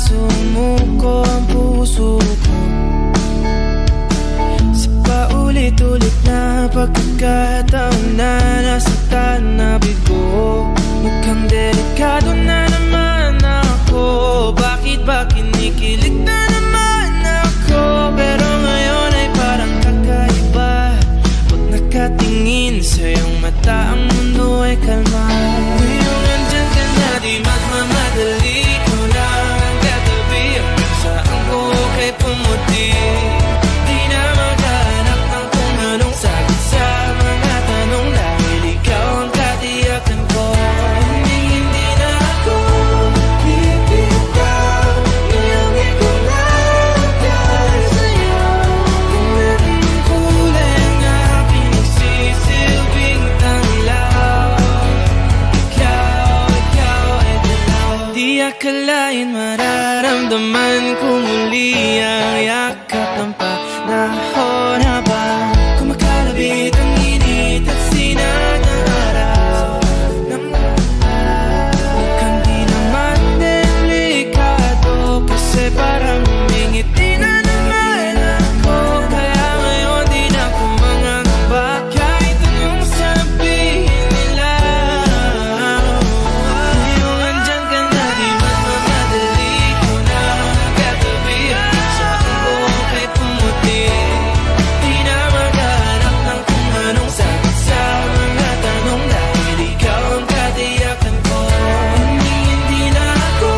sumuko ang puso ko sa paulit-ulit na pagkakataon na nasaktan na bigo. Mukhang delikado na naman ako. Bakit ba kinikilig na naman ako? Pero ngayon ay parang kakaiba. Pag nakatingin sa iyong mata, ang mundo ay kalma. Ngayong nandyan ka na, di magmamadali. Ikaw lang ang katabi hanggang saan ko kay pumuti. Di na maghanap ng kung anong sagot sa mga tanong, dahil ikaw ang katiyakan ko. Hindi na ako bibitaw. Ngayong ikaw lang dahil sa'yo. Kung meron ng kulay ang aking nagsisilbing tanglaw. Ikaw ay dilaw. Di akalain mararamdaman ko muli ang yakap ng panahon habang kumakalabit ang init at sinag ng araw. Mukhang di naman delikado kasi parang humingiti na naman ako. Kaya ngayon di na ako mangangamba kahit anong sabihin nila. Ngayong andyan ka na, di magmamadali. Ikaw na ang katabi hanggang saan ko kay pumuti. Di na maghanap ng kung anong sagot sa mga tanong, dahil ikaw ang katiyakan ko. Hindi na ako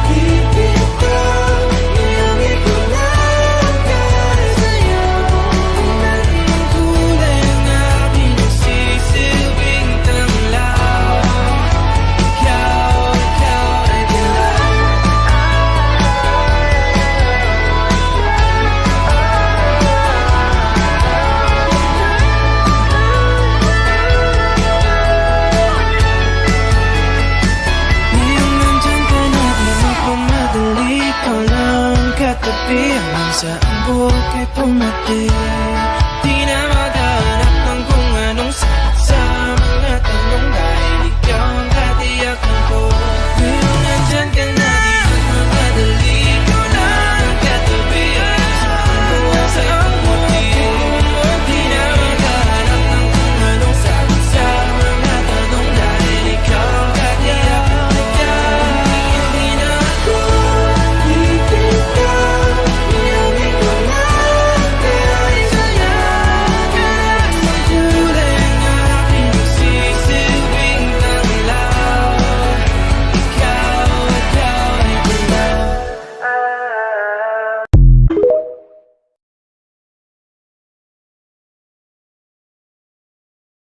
bibitaw. Ngayong ikaw lang dahil sa'yo. Kung meron ng kulay ang aking nagsisilbing tanglaw. Ikaw ay dilaw. Ngayong nandyan ka na, di magmamadali. Ikaw lang ang katabi hanggang saan buhok ay pumati.